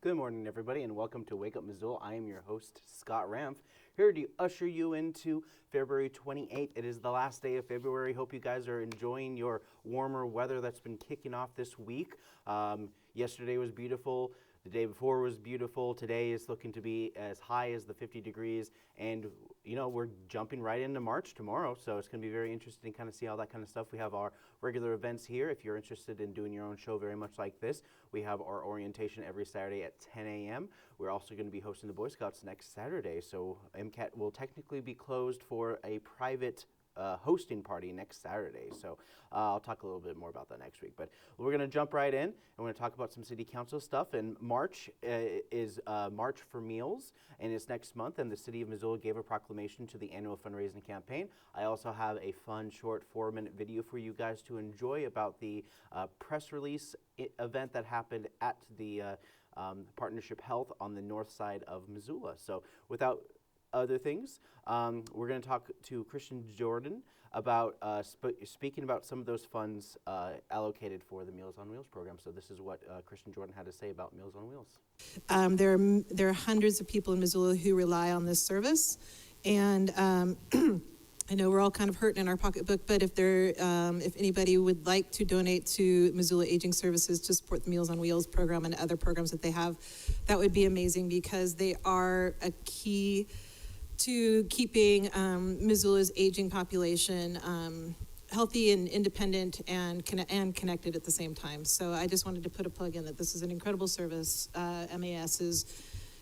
Good morning, everybody, and welcome to Wake Up Missoula. I am your host, Scott Ramf, here to usher you into February 28th. It is the last day of February. Hope you guys are enjoying your warmer weather that's been kicking off this week. Yesterday was beautiful. The day before was beautiful. Today is looking to be as high as the 50 degrees. And, you know, we're jumping right into March tomorrow. So it's going to be very interesting to kind of see all that kind of stuff. We have our regular events here. If you're interested in doing your own show very much like this, we have our orientation every Saturday at 10 a.m. We're also going to be hosting the Boy Scouts next Saturday. So MCAT will technically be closed for a private hosting party next Saturday. So I'll talk a little bit more about that next week. But we're going to jump right in and we're going to talk about some city council stuff. And March is March for Meals, and it's next month. And the city of Missoula gave a proclamation to the annual fundraising campaign. I also have a fun short 4-minute video for you guys to enjoy about the press release event that happened at the Partnership Health on the north side of Missoula. So without other things, we're going to talk to Christian Jordan about speaking about some of those funds allocated for the Meals on Wheels program. So this is what Christian Jordan had to say about Meals on Wheels. There are hundreds of people in Missoula who rely on this service, and I know we're all kind of hurting in our pocketbook, but if anybody would like to donate to Missoula Aging Services to support the Meals on Wheels program and other programs that they have, that would be amazing, because they are a key to keeping Missoula's aging population healthy and independent and connected at the same time. So I just wanted to put a plug in that this is an incredible service. MAS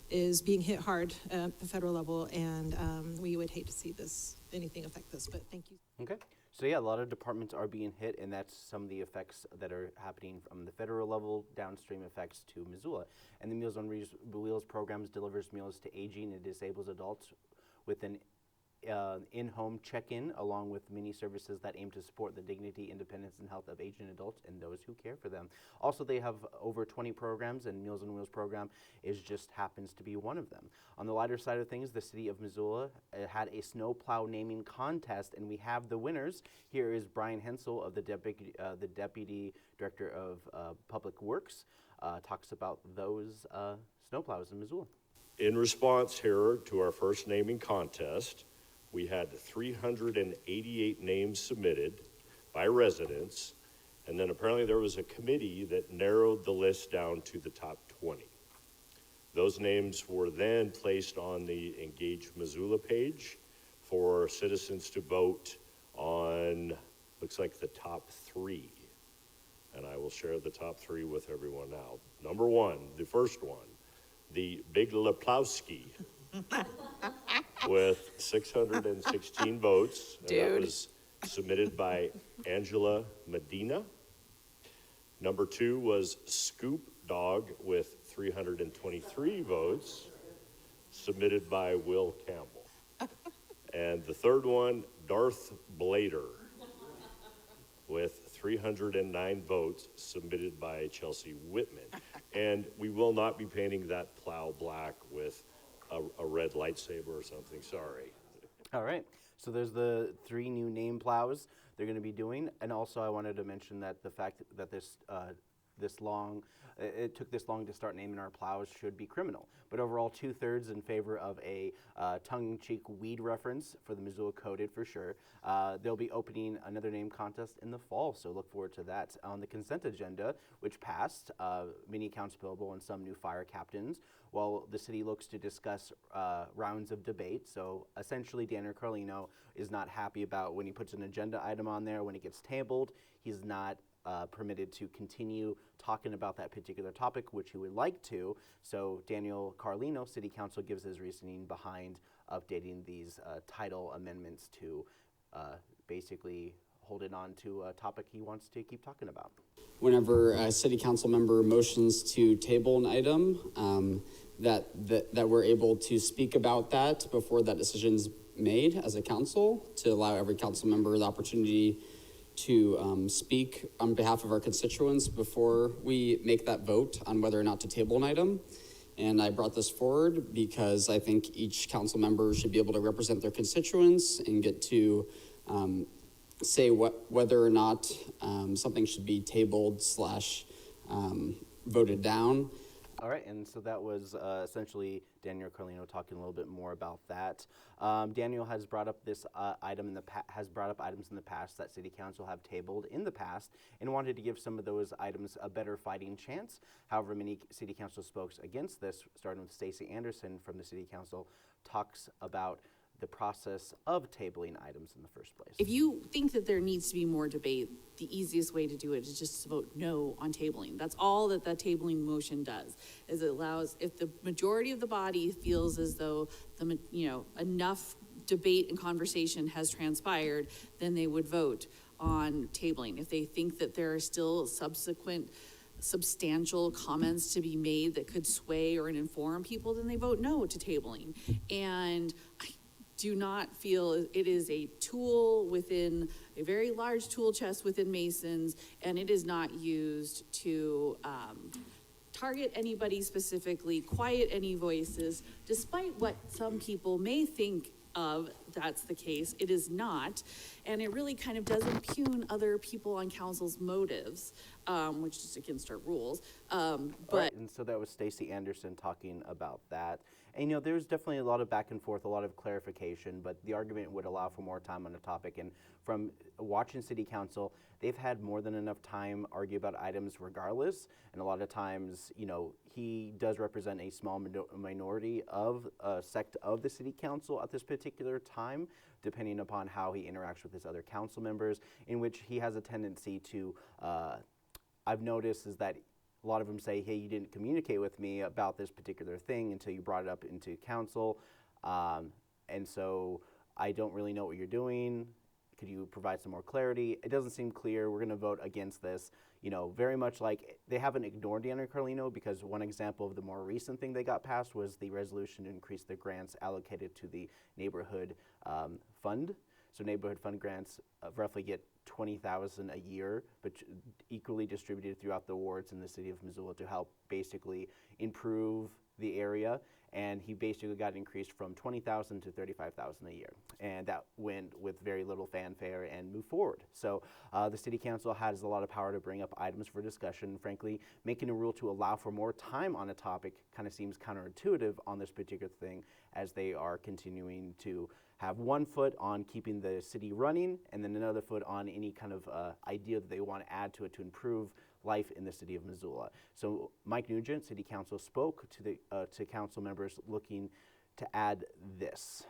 is being hit hard at the federal level, and we would hate to see anything affect this, but thank you. Okay. So yeah, a lot of departments are being hit, and that's some of the effects that are happening from the federal level, downstream effects to Missoula. And the Meals on Wheels programs delivers meals to aging and disabled adults with an in-home check-in, along with many services that aim to support the dignity, independence, and health of aging adults and those who care for them. Also, they have over 20 programs, and Meals on Wheels program just happens to be one of them. On the lighter side of things, the city of Missoula had a snowplow naming contest, and we have the winners. Here is Brian Hensel of the Deputy Director of Public Works, talks about those snowplows in Missoula. In response here to our first naming contest, we had 388 names submitted by residents, and then apparently there was a committee that narrowed the list down to the top 20. Those names were then placed on the Engage Missoula page for citizens to vote on, looks like the top 3. And I will share the top 3 with everyone now. Number 1, the first one, the Big Leplowski with 616 votes. And that was submitted by Angela Medina. Number 2 was Scoop Dog with 323 votes, submitted by Will Campbell. And the third one, Darth Blader, with 309 votes, submitted by Chelsea Whitman. And we will not be painting that plow black with a red lightsaber or something, sorry. All right, so there's the 3 new name plows they're going to be doing. And also I wanted to mention that the fact that it took this long to start naming our plows should be criminal. But overall, 2/3 in favor of a tongue-in-cheek weed reference for the Missoula Coded for sure. They'll be opening another name contest in the fall, so look forward to that. On the consent agenda, which passed, many accounts payable and some new fire captains, while the city looks to discuss rounds of debate. So essentially, Daniel Carlino is not happy about when he puts an agenda item on there. When it gets tabled, he's not permitted to continue talking about that particular topic, which he would like to. So Daniel Carlino, City Council, gives his reasoning behind updating these title amendments to basically hold it on to a topic he wants to keep talking about. Whenever a City Council member motions to table an item, that we're able to speak about that before that decision's made as a council, to allow every council member the opportunity to speak on behalf of our constituents before we make that vote on whether or not to table an item. And I brought this forward because I think each council member should be able to represent their constituents and get to say whether or not something should be tabled / voted down. All right, and so that was essentially Daniel Carlino talking a little bit more about that. Daniel has brought up this item has brought up items in the past that City Council have tabled in the past, and wanted to give some of those items a better fighting chance. However, many City Council spokes against this, starting with Stacey Anderson from the City Council, talks about the process of tabling items in the first place. If you think that there needs to be more debate, the easiest way to do it is just to vote no on tabling. That's all that the tabling motion does, is it allows, if the majority of the body feels as though enough debate and conversation has transpired, then they would vote on tabling. If they think that there are still subsequent substantial comments to be made that could sway or inform people, then they vote no to tabling. And I do not feel it is a tool within a very large tool chest within Masons, and it is not used to target anybody specifically, quiet any voices, despite what some people may think of that's the case. It is not, and it really kind of does impugn other people on council's motives, which is against our rules. But right, and so that was Stacey Anderson talking about that. And there's definitely a lot of back and forth, a lot of clarification, but the argument would allow for more time on the topic. And from watching City Council, they've had more than enough time argue about items regardless. And a lot of times, he does represent a small minority of a sect of the City Council at this particular time, depending upon how he interacts with his other council members, in which he has a tendency to, I've noticed is that a lot of them say, hey, you didn't communicate with me about this particular thing until you brought it up into council. And so I don't really know what you're doing. Could you provide some more clarity? It doesn't seem clear. We're going to vote against this. Very much like they haven't ignored Daniel Carlino, because one example of the more recent thing they got passed was the resolution to increase the grants allocated to the neighborhood fund. So neighborhood fund grants roughly get $20,000 a year, but equally distributed throughout the wards in the city of Missoula to help basically improve the area. And he basically got increased from $20,000 to $35,000 a year, and that went with very little fanfare and moved forward. So the city council has a lot of power to bring up items for discussion. Frankly, making a rule to allow for more time on a topic kind of seems counterintuitive on this particular thing, as they are continuing to have one foot on keeping the city running and then another foot on any kind of idea that they want to add to it to improve life in the city of Missoula. So Mike Nugent, city council, spoke to the to council members looking to add this.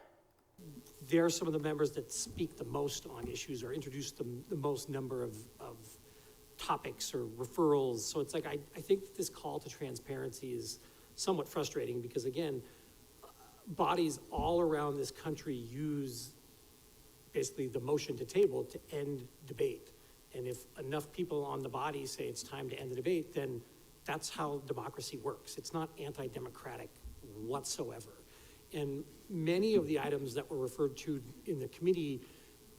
They're some of the members that speak the most on issues or introduce the most number of topics or referrals. So it's like, I think this call to transparency is somewhat frustrating because, again, bodies all around this country use basically the motion to table to end debate. And if enough people on the body say it's time to end the debate, then that's how democracy works. It's not anti-democratic whatsoever. And many of the items that were referred to in the committee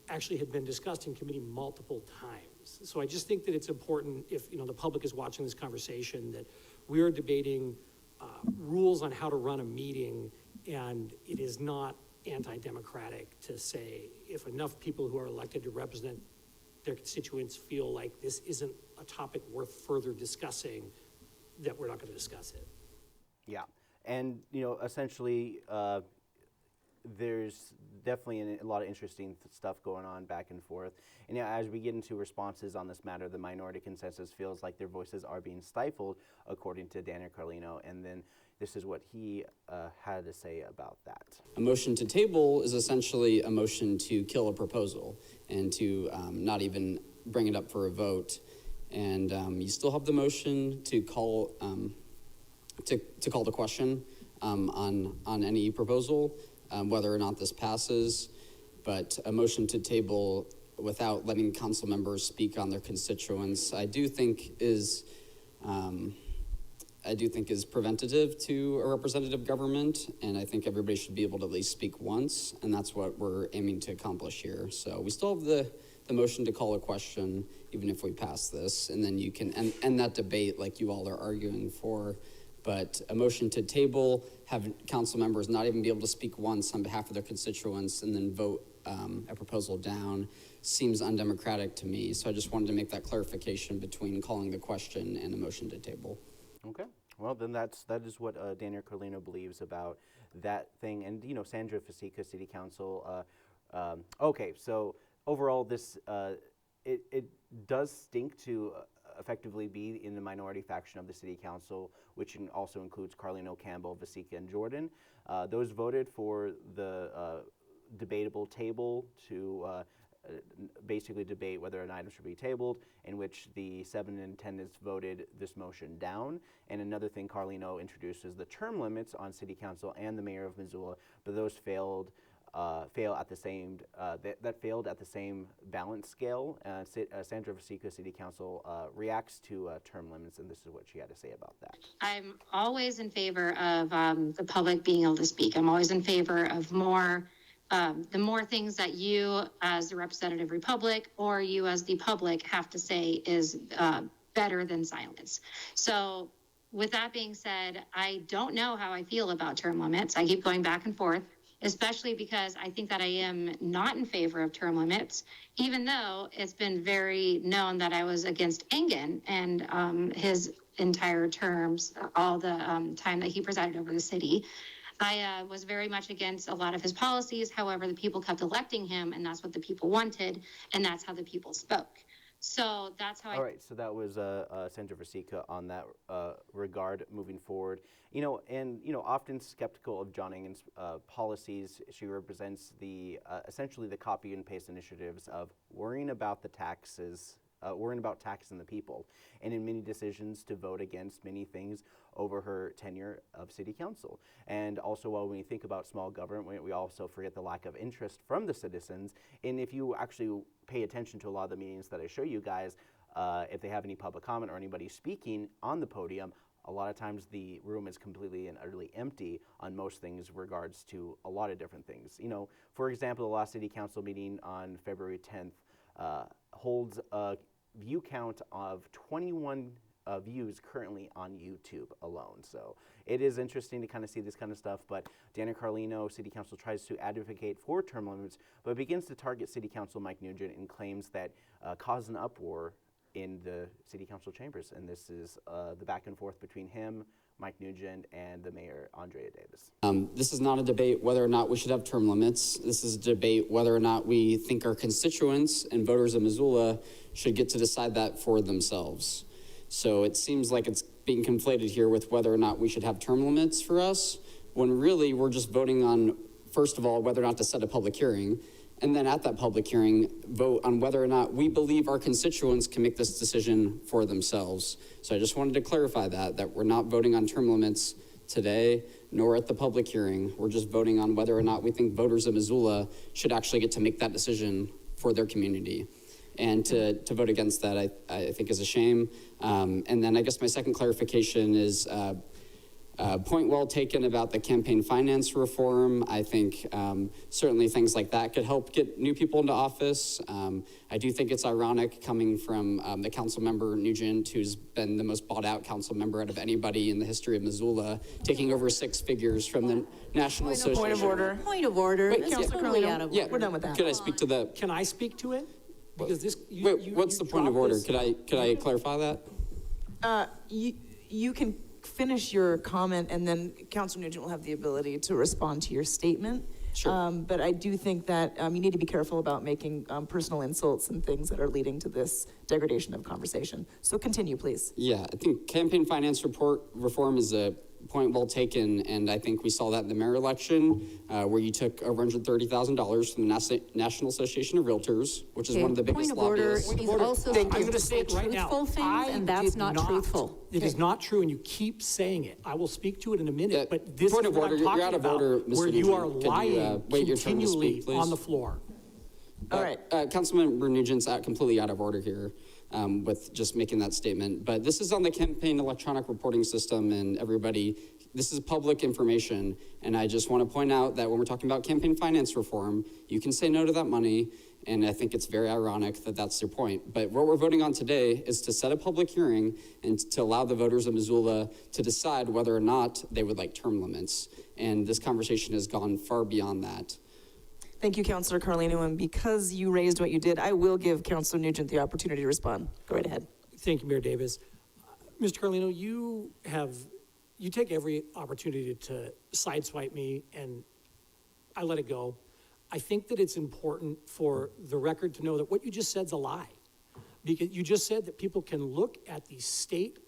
actually had been discussed in committee multiple times. So I just think that it's important, if the public is watching this conversation, that we are debating rules on how to run a meeting, and it is not anti-democratic to say if enough people who are elected to represent their constituents feel like this isn't a topic worth further discussing, that we're not going to discuss it. Yeah, and essentially, there's definitely a lot of interesting stuff going on back and forth. And as we get into responses on this matter, the minority consensus feels like their voices are being stifled, according to Daniel Carlino. And then this is what he had to say about that. A motion to table is essentially a motion to kill a proposal and to not even bring it up for a vote. And you still have the motion to call to call the question on any proposal, whether or not this passes. But a motion to table without letting council members speak on their constituents, I do think is preventative to a representative government, and I think everybody should be able to at least speak once, and that's what we're aiming to accomplish here. So we still have the motion to call a question, even if we pass this, and then you can end that debate like you all are arguing for. But a motion to table, have council members not even be able to speak once on behalf of their constituents and then vote a proposal down seems undemocratic to me. So I just wanted to make that clarification between calling the question and a motion to table. Okay. Well, then that is what Daniel Carlino believes about that thing, and Sandra Fasica, City Council. Okay, so overall, this it does stink to effectively be in the minority faction of the City Council, which also includes Carlino, Campbell, Fasica, and Jordan. Those voted for the debatable table to basically debate whether an item should be tabled, in which the 7 in attendance voted this motion down. And another thing Carlino introduced is the term limits on City Council and the Mayor of Missoula, but those failed at the same that failed at the same balance scale. Sandra Fasica, City Council, reacts to term limits, and this is what she had to say about that. I'm always in favor of the public being able to speak. I'm always in favor of the more things that you as the representative republic or you as the public have to say is better than silence. So with that being said, I don't know how I feel about term limits. I keep going back and forth, especially because I think that I am not in favor of term limits, even though it's been very known that I was against Engen and his entire terms, all the time that he presided over the city. I was very much against a lot of his policies. However, the people kept electing him, and that's what the people wanted, and that's how the people spoke. So that's how All right, so that was Sandra Fasica on that regard moving forward. Often skeptical of John Engen's policies, she represents the essentially the copy and paste initiatives of worrying about the taxes, worrying about taxing the people, and in many decisions to vote against many things over her tenure of City Council. And also, when we think about small government, we also forget the lack of interest from the citizens. And if you actually pay attention to a lot of the meetings that I show you guys, if they have any public comment or anybody speaking on the podium, a lot of times the room is completely and utterly empty on most things regards to a lot of different things. For example, the last City Council meeting on February 10th holds a view count of 21 views currently on YouTube alone. So it is interesting to kind of see this kind of stuff, but Dana Carlino, City Council, tries to advocate for term limits, but begins to target City Council Mike Nugent and claims that caused an uproar in the City Council chambers. And this is the back and forth between him, Mike Nugent, and the Mayor, Andrea Davis. This is not a debate whether or not we should have term limits. This is a debate whether or not we think our constituents and voters of Missoula should get to decide that for themselves. So it seems like it's being conflated here with whether or not we should have term limits for us, when really we're just voting on, first of all, whether or not to set a public hearing, and then at that public hearing, vote on whether or not we believe our constituents can make this decision for themselves. So I just wanted to clarify that we're not voting on term limits today, nor at the public hearing. We're just voting on whether or not we think voters of Missoula should actually get to make that decision for their community. And to vote against that, I think is a shame. And then I guess my second clarification is point well taken about the campaign finance reform. I think certainly things like that could help get new people into office. I do think it's ironic coming from the council member Nugent, who's been the most bought out council member out of anybody in the history of Missoula, taking over 6 figures from the National Association. Point of order. Point of order. Wait, That's Councilor totally Carlino? out of Yeah, order. We're done with that. Could I speak to the? Can I speak to it? Because this, What's the point of order? Could I clarify that? You can finish your comment, and then Councilor Nugent will have the ability to respond to your statement. Sure. But I do think that you need to be careful about making personal insults and things that are leading to this degradation of conversation. So continue, please. Yeah, I think campaign finance reform is a point well taken, and I think we saw that in the mayor election, where you took over $130,000 from the National Association of Realtors, which is one of the biggest lobbyists. He's also I'm supposed gonna to say say it right now. truthful things, I and that's did not truthful. It is not true, and you keep saying it. I will speak to it in a minute, but this is Point of what order. I'm You're talking out of about, order, Mr. where you are Nugent. Could you, lying wait your turn to speak, continually please? on the floor. All right. Councilmember Nugent's completely out of order here with just making that statement. But this is on the campaign electronic reporting system, and everybody, this is public information. And I just want to point out that when we're talking about campaign finance reform, you can say no to that money. And I think it's very ironic that that's your point. But what we're voting on today is to set a public hearing and to allow the voters of Missoula to decide whether or not they would like term limits. And this conversation has gone far beyond that. Thank you, Councilor Carlino. And because you raised what you did, I will give Councilor Nugent the opportunity to respond. Go right ahead. Thank you, Mayor Davis. Mr. Carlino, you have you take every opportunity to sideswipe me, and I let it go. I think that it's important for the record to know that what you just said is a lie. Because you just said that people can look at the state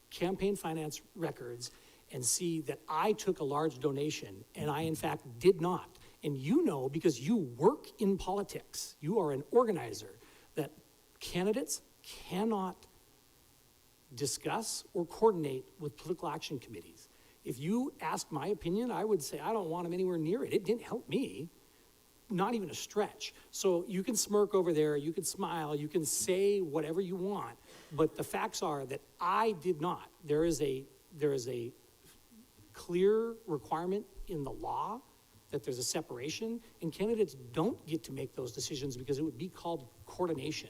campaign finance records and see that I took a large donation, and I in fact did not. And you know, because you work in politics, you are an organizer, that candidates cannot discuss or coordinate with political action committees. If you asked my opinion, I would say I don't want them anywhere near it. It didn't help me, not even a stretch. So you can smirk over there, you can smile, you can say whatever you want, but the facts are that I did not. There is a clear requirement in the law that there's a separation, and candidates don't get to make those decisions because it would be called coordination.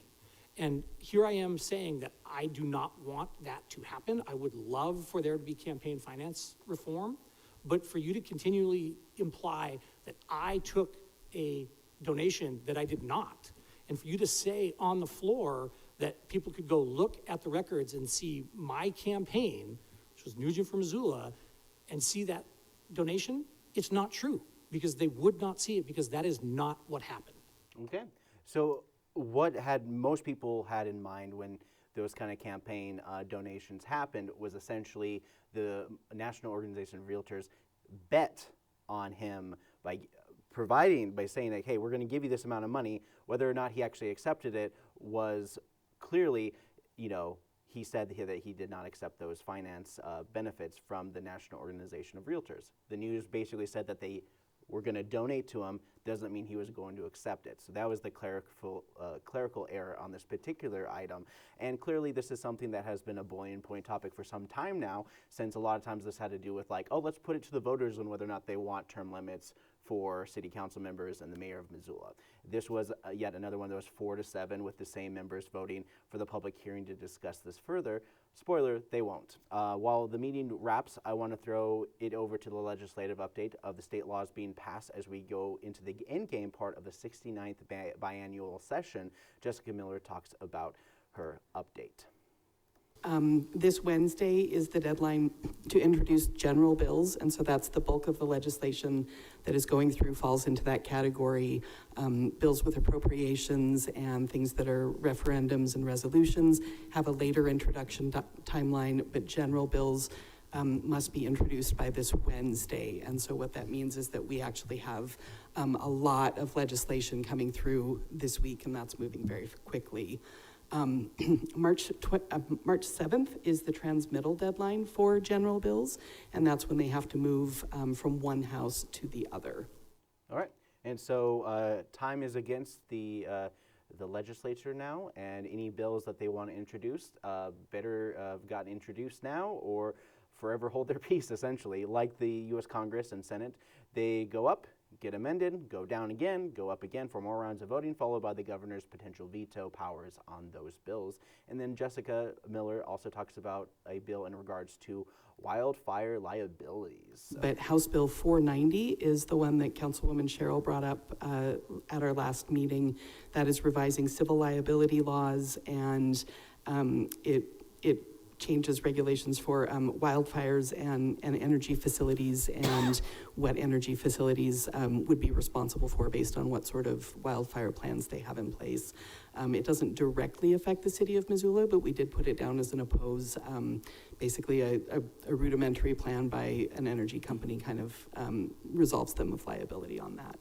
And here I am saying that I do not want that to happen. I would love for there to be campaign finance reform, but for you to continually imply that I took a donation that I did not, and for you to say on the floor that people could go look at the records and see my campaign, which was Nugent for Missoula, and see that donation, it's not true, because they would not see it, because that is not what happened. Okay. So what had most people had in mind when those kind of campaign donations happened was essentially the National Organization of Realtors bet on him by saying like, hey, we're going to give you this amount of money. Whether or not he actually accepted it was clearly, he said that he did not accept those finance benefits from the National Organization of Realtors. The news basically said that they were going to donate to him, doesn't mean he was going to accept it. So that was the clerical error on this particular item. And clearly this is something that has been a boiling point topic for some time now, since a lot of times this had to do with like, oh, let's put it to the voters on whether or not they want term limits for city council members and the mayor of Missoula. This was yet another one that was 4-7 with the same members voting for the public hearing to discuss this further. Spoiler, they won't. While the meeting wraps, I want to throw it over to the legislative update of the state laws being passed as we go into the endgame part of the 69th biannual session. Jessica Miller talks about her update. This Wednesday is the deadline to introduce general bills, and so that's the bulk of the legislation that is going through falls into that category. Bills with appropriations and things that are referendums and resolutions have a later introduction timeline, but general bills must be introduced by this Wednesday. And so what that means is that we actually have a lot of legislation coming through this week, and that's moving very quickly. March 7th is the transmittal deadline for general bills, and that's when they have to move from one house to the other. All right, and so time is against the legislature now, and any bills that they want to introduce better have gotten introduced now or forever hold their peace, essentially. Like the U.S. Congress and Senate, they go up, get amended, go down again, go up again for more rounds of voting, followed by the governor's potential veto powers on those bills. And then Jessica Miller also talks about a bill in regards to wildfire liabilities. But House Bill 490 is the one that Councilwoman Cheryl brought up at our last meeting. That is revising civil liability laws, and it changes regulations for wildfires and energy facilities, and what energy facilities would be responsible for based on what sort of wildfire plans they have in place. It doesn't directly affect the city of Missoula, but we did put it down as an oppose, basically a rudimentary plan by an energy company kind of resolves them of liability on that.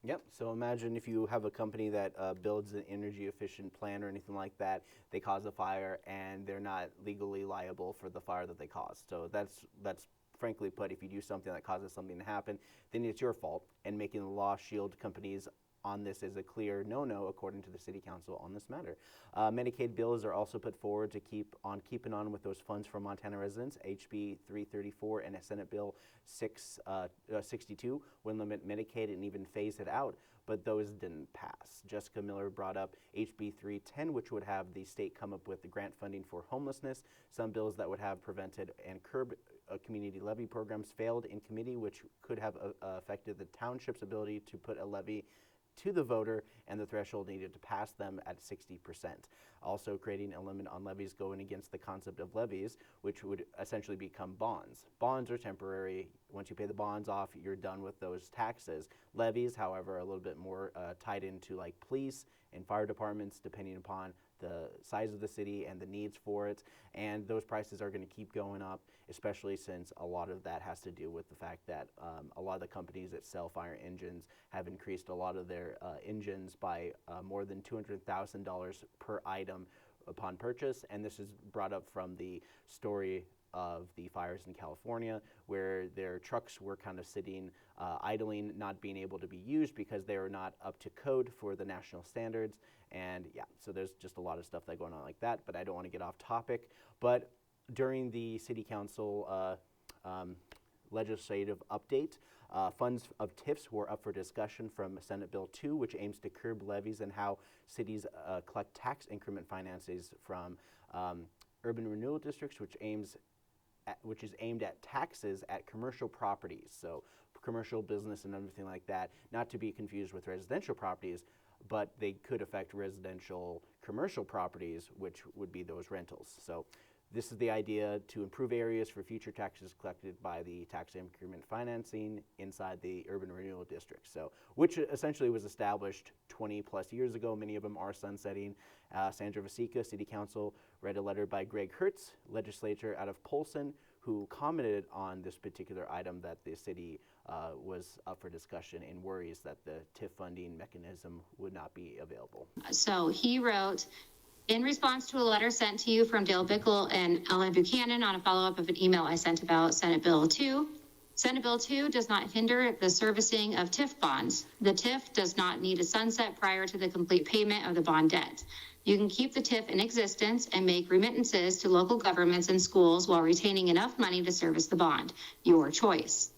Yep, so imagine if you have a company that builds an energy efficient plant or anything like that, they cause a fire and they're not legally liable for the fire that they caused. So that's frankly put, if you do something that causes something to happen, then it's your fault, and making the law shield companies on this is a clear no-no according to the city council on this matter. Medicaid bills are also put forward to keeping on with those funds for Montana residents. HB 334 and a Senate Bill 662 would limit Medicaid and even phase it out, but those didn't pass. Jessica Miller brought up HB 310, which would have the state come up with the grant funding for homelessness. Some bills that would have prevented and curbed community levy programs failed in committee, which could have affected the township's ability to put a levy to the voter, and the threshold needed to pass them at 60%. Also creating a limit on levies going against the concept of levies, which would essentially become bonds. Bonds are temporary. Once you pay the bonds off, you're done with those taxes. Levies, however, are a little bit more tied into like police and fire departments, depending upon the size of the city and the needs for it. And those prices are going to keep going up, especially since a lot of that has to do with the fact that a lot of the companies that sell fire engines have increased a lot of their engines by more than $200,000 per item upon purchase. And this is brought up from the story of the fires in California, where their trucks were kind of sitting idling, not being able to be used because they were not up to code for the national standards. And yeah, so there's just a lot of stuff that going on like that, but I don't want to get off topic. But during the city council legislative update, funds of TIFs were up for discussion from Senate Bill 2, which aims to curb levies and how cities collect tax increment finances from urban renewal districts, which is aimed at taxes at commercial properties, so commercial business and everything like that, not to be confused with residential properties, but they could affect residential commercial properties, which would be those rentals. So this is the idea to improve areas for future taxes collected by the tax increment financing inside the urban renewal district. So, which essentially was established 20 plus years ago. Many of them are sunsetting. Sandra Vasica, City Council, read a letter by Greg Hertz, legislator out of Polson, who commented on this particular item that the city was up for discussion and worries that the TIF funding mechanism would not be available. So he wrote, in response to a letter sent to you from Dale Bickle and Ellen Buchanan on a follow-up of an email I sent about Senate Bill 2, Senate Bill 2 does not hinder the servicing of TIF bonds. The TIF does not need a sunset prior to the complete payment of the bond debt. You can keep the TIF in existence and make remittances to local governments and schools while retaining enough money to service the bond. Your choice.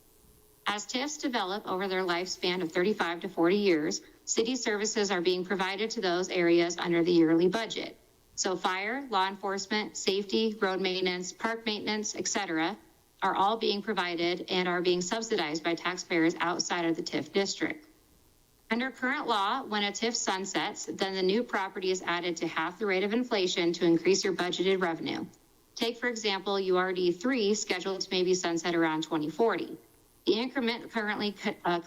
As TIFs develop over their lifespan of 35 to 40 years, city services are being provided to those areas under the yearly budget. So fire, law enforcement, safety, road maintenance, park maintenance, etc., are all being provided and are being subsidized by taxpayers outside of the TIF district. Under current law, when a TIF sunsets, then the new property is added to half the rate of inflation to increase your budgeted revenue. Take, for example, URD 3, scheduled to maybe sunset around 2040. The increment currently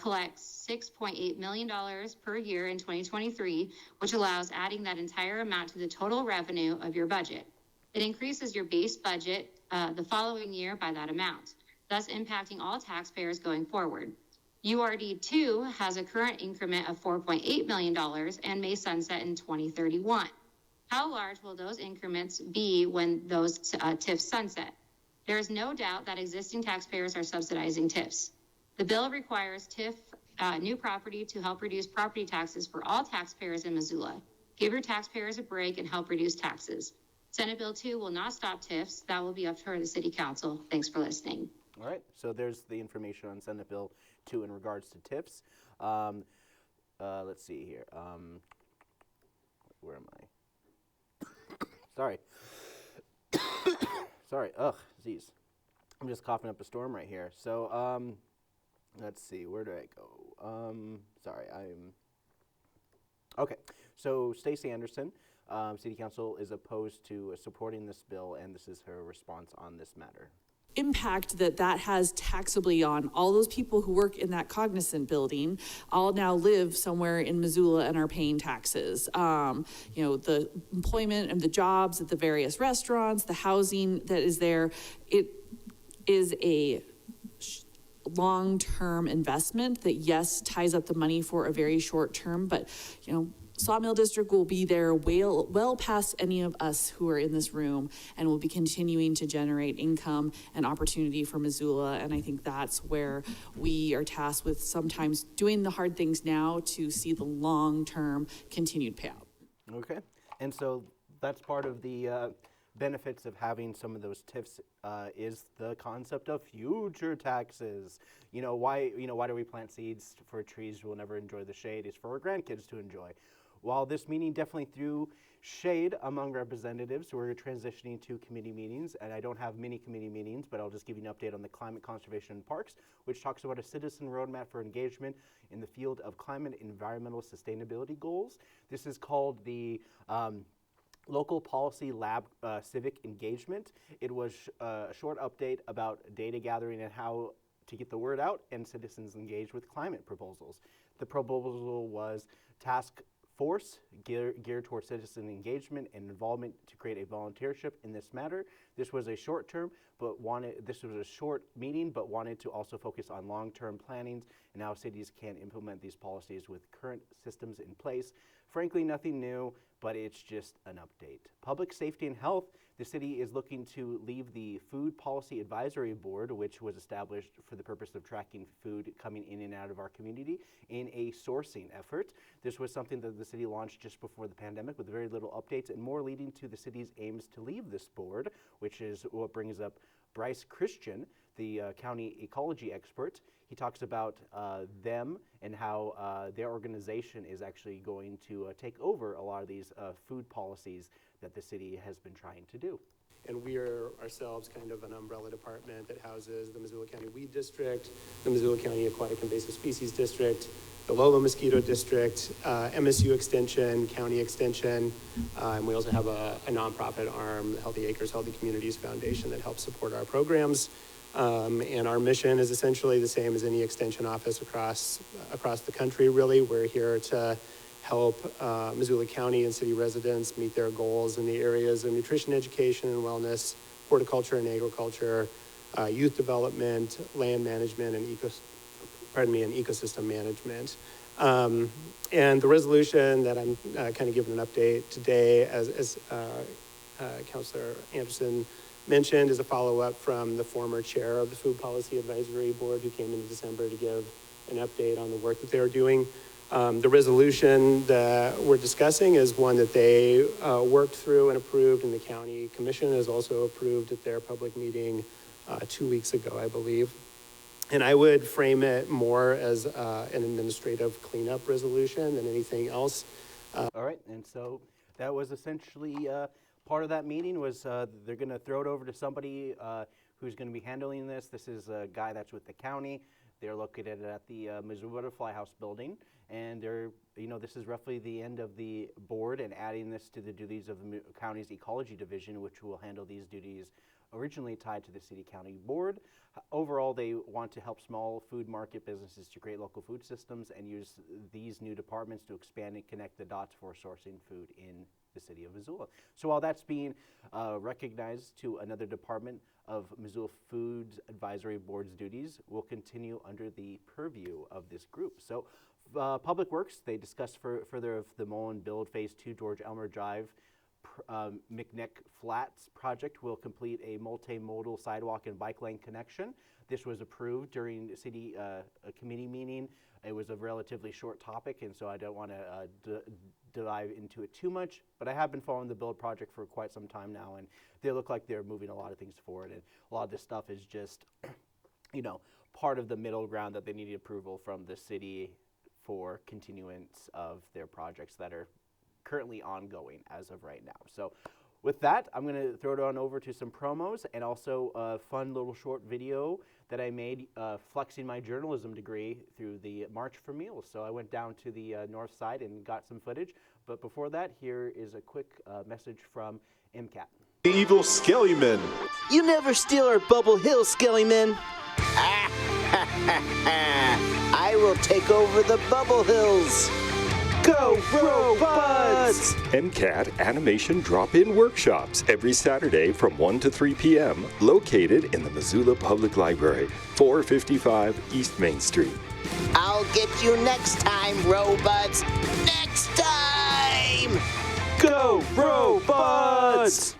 collects $6.8 million per year in 2023, which allows adding that entire amount to the total revenue of your budget. It increases your base budget the following year by that amount, thus impacting all taxpayers going forward. URD 2 has a current increment of $4.8 million and may sunset in 2031. How large will those increments be when those TIFs sunset? There is no doubt that existing taxpayers are subsidizing TIFs. The bill requires TIF new property to help reduce property taxes for all taxpayers in Missoula. Give your taxpayers a break and help reduce taxes. Senate Bill 2 will not stop TIFs. That will be up to the City Council. Thanks for listening. All right, so there's the information on Senate Bill 2 in regards to TIFs. Let's see here. Where am I? Sorry. Sorry, geez. I'm just coughing up a storm right here. So, let's see, where do I go? Okay, so Stacey Anderson, City Council, is opposed to supporting this bill, and this is her response on this matter. Impact that has taxably on all those people who work in that Cognizant building all now live somewhere in Missoula and are paying taxes. The employment and the jobs at the various restaurants, the housing that is there, it is a long-term investment that, yes, ties up the money for a very short term, but, Sawmill District will be there well past any of us who are in this room, and will be continuing to generate income and opportunity for Missoula. And I think that's where we are tasked with sometimes doing the hard things now to see the long-term continued payout. Okay, and so that's part of the benefits of having some of those TIFs is the concept of future taxes. Why do we plant seeds for trees who will never enjoy the shade? It's for our grandkids to enjoy. While this meeting definitely threw shade among representatives who are transitioning to committee meetings, and I don't have many committee meetings, but I'll just give you an update on the Climate Conservation and Parks, which talks about a citizen roadmap for engagement in the field of climate and environmental sustainability goals. This is called the Local Policy Lab Civic Engagement. It was a short update about data gathering and how to get the word out and citizens engage with climate proposals. The proposal was task force geared towards citizen engagement and involvement to create a volunteership in this matter. This was a short meeting, but wanted to also focus on long-term plannings and how cities can implement these policies with current systems in place. Frankly, nothing new, but it's just an update. Public safety and health, the city is looking to leave the Food Policy Advisory Board, which was established for the purpose of tracking food coming in and out of our community, in a sourcing effort. This was something that the city launched just before the pandemic with very little updates and more leading to the city's aims to leave this board, which is what brings up Bryce Christian, the county ecology expert. He talks about them and how their organization is actually going to take over a lot of these food policies that the city has been trying to do. And we are ourselves kind of an umbrella department that houses the Missoula County Weed District, the Missoula County Aquatic Invasive Species District, the Lolo Mosquito District, MSU Extension, County Extension, and we also have a nonprofit arm, the Healthy Acres, Healthy Communities Foundation, that helps support our programs. And our mission is essentially the same as any extension office across the country, really. We're here to help Missoula County and city residents meet their goals in the areas of nutrition, education, and wellness, horticulture and agriculture, youth development, land management, and ecosystem management. And the resolution that I'm kind of giving an update today, as Councilor Anderson mentioned, is a follow-up from the former chair of the Food Policy Advisory Board, who came in December to give an update on the work that they're doing. The resolution that we're discussing is one that they worked through and approved, and the county commission has also approved at their public meeting 2 weeks ago, I believe. And I would frame it more as an administrative cleanup resolution than anything else. All right, and so that was essentially part of that meeting was they're going to throw it over to somebody who's going to be handling this. This is a guy that's with the county. They're located at the Missoula Butterfly House building, and this is roughly the end of the board and adding this to the duties of the county's ecology division, which will handle these duties originally tied to the city-county board. Overall, they want to help small food market businesses to create local food systems and use these new departments to expand and connect the dots for sourcing food in the city of Missoula. So while that's being recognized to another department of Missoula Food Advisory Board's duties, will continue under the purview of this group. So Public Works, they discussed further of the Mullen Build Phase 2 George Elmer Drive McNick Flats project will complete a multimodal sidewalk and bike lane connection. This was approved during the city committee meeting. It was a relatively short topic, and so I don't want to dive into it too much, but I have been following the build project for quite some time now, and they look like they're moving a lot of things forward, and a lot of this stuff is just, part of the middle ground that they need approval from the city for continuance of their projects that are currently ongoing as of right now. So with that, I'm going to throw it on over to some promos and also a fun little short video that I made flexing my journalism degree through the March for Meals. So I went down to the north side and got some footage. But before that, here is a quick message from MCAT. The evil Skellyman. You never steal our Bubble Hill, Skellyman. I will take over the Bubble Hills. Go Robots! MCAT Animation Drop-In Workshops every Saturday from 1 to 3 p.m. located in the Missoula Public Library, 455 East Main Street. I'll get you next time, robots! Next time! Go Robots!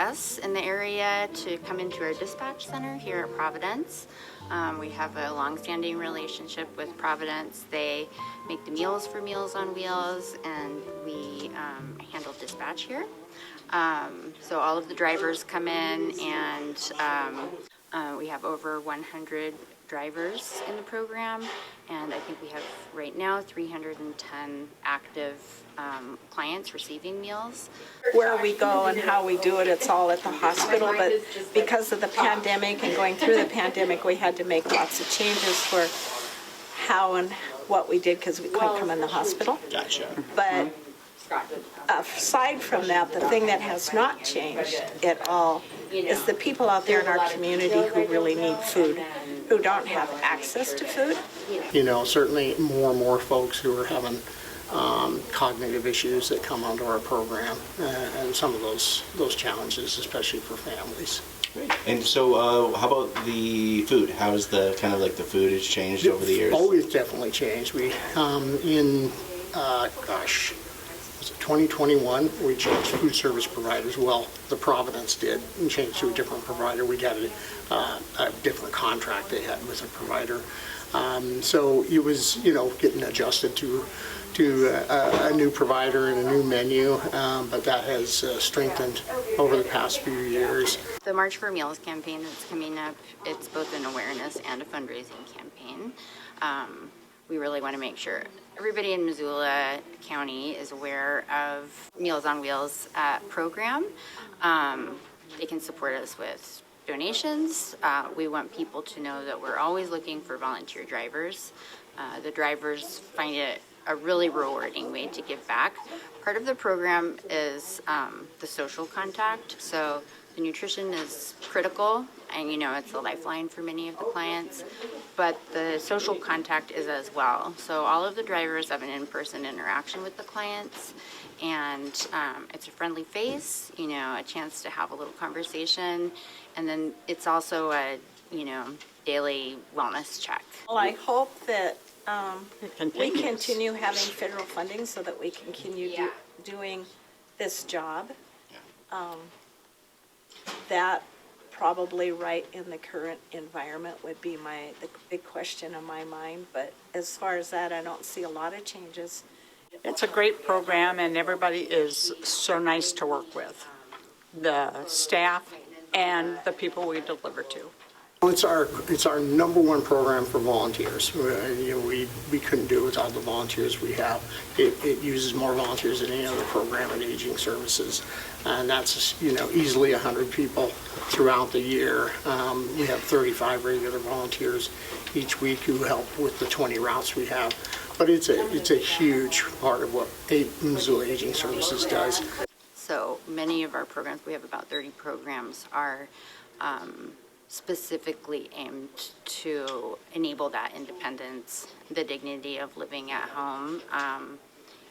press in the area to come into our dispatch center here at Providence. We have a long-standing relationship with Providence. They make the meals for Meals on Wheels, and we handle dispatch here. So all of the drivers come in, and we have over 100 drivers in the program, and I think we have right now 310 active clients receiving meals. Where we go and how we do it, it's all at the hospital, but because of the pandemic and going through the pandemic, we had to make lots of changes for how and what we did because we couldn't come in the hospital. Gotcha. But aside from that, the thing that has not changed at all is the people out there in our community who really need food, who don't have access to food. You know, certainly more and more folks who are having cognitive issues that come onto our program, and some of those challenges, especially for families. Great. And so, how about the food? How is the kind of like the food has changed over the years? Oh, it's definitely changed. We was it 2021? We changed food service providers. Well, the Providence did, and changed to a different provider. We got a different contract they had with a provider. So it was, you know, getting adjusted to a new provider and a new menu, but that has strengthened over the past few years. The March for Meals campaign that's coming up, it's both an awareness and a fundraising campaign. We really want to make sure everybody in Missoula County is aware of Meals on Wheels program. They can support us with donations. We want people to know that we're always looking for volunteer drivers. The drivers find it a really rewarding way to give back. Part of the program is the social contact. So the nutrition is critical, and you know it's a lifeline for many of the clients, but the social contact is as well. So all of the drivers have an in-person interaction with the clients, and it's a friendly face, you know, a chance to have a little conversation, and then it's also a, you know, daily wellness check. Well, I hope that we continue having federal funding so that we can continue doing this job. That probably right in the current environment would be the big question in my mind, but as far as that, I don't see a lot of changes. It's a great program, and everybody is so nice to work with, the staff and the people we deliver to. It's our number one program for volunteers. You know, we couldn't do it without the volunteers we have. It uses more volunteers than any other program in aging services, and that's, you know, easily 100 people throughout the year. We have 35 regular volunteers each week who help with the 20 routes we have. But it's a huge part of what Missoula Aging Services does. So many of our programs, we have about 30 programs, are specifically aimed to enable that independence, the dignity of living at home.